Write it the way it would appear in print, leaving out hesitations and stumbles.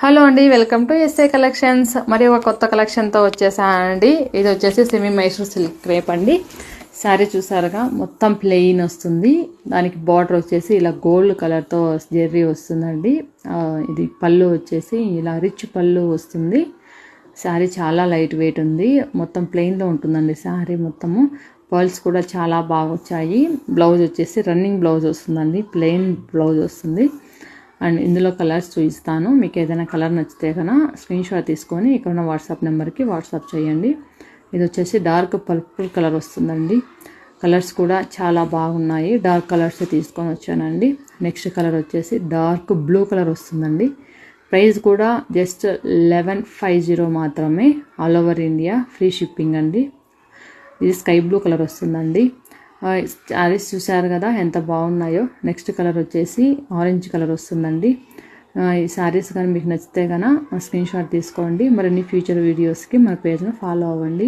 Hello అండి, welcome to SA collections. మరి ఒక కొత్త కలెక్షన్తో వచ్చేసానండి. ఇది వచ్చేసి సెమీ మైసూర్ సిల్క్ క్రేప్ అండి. శారీ చూసారుగా, మొత్తం ప్లెయిన్ వస్తుంది. దానికి బార్డర్ వచ్చేసి ఇలా గోల్డ్ కలర్తో జెర్రీ వస్తుందండి. ఇది పళ్ళు వచ్చేసి ఇలా రిచ్ పళ్ళు వస్తుంది. శారీ చాలా లైట్ వెయిట్ ఉంది. మొత్తం ప్లెయిన్లో ఉంటుందండి శారీ మొత్తము. పర్ల్స్ కూడా చాలా బాగా వచ్చాయి. బ్లౌజ్ వచ్చేసి రన్నింగ్ బ్లౌజ్ వస్తుందండి, ప్లెయిన్ బ్లౌజ్ వస్తుంది. అండ్ ఇందులో కలర్స్ చూపిస్తాను. మీకు ఏదైనా కలర్ నచ్చితే కనుక స్క్రీన్ షాట్ తీసుకొని ఇక్కడ ఉన్న వాట్సాప్ నెంబర్కి వాట్సాప్ చేయండి. ఇది వచ్చేసి డార్క్ పర్పుల్ కలర్ వస్తుందండి. కలర్స్ కూడా చాలా బాగున్నాయి. డార్క్ కలర్స్ తీసుకొని వచ్చానండి. నెక్స్ట్ కలర్ వచ్చేసి డార్క్ బ్లూ కలర్ వస్తుందండి. ప్రైస్ కూడా జస్ట్ 1150 మాత్రమే. All over India free shipping అండి. ఇది స్కై బ్లూ కలర్ వస్తుందండి. శారీస్ చూసారు కదా ఎంత బాగున్నాయో. నెక్స్ట్ కలర్ వచ్చేసి ఆరెంజ్ కలర్ వస్తుందండి. ఈ శారీస్ కానీ మీకు నచ్చితే కనుక స్క్రీన్ షాట్ తీసుకోండి. మరిన్ని ఫ్యూచర్ వీడియోస్కి మన పేజ్ను ఫాలో అవ్వండి.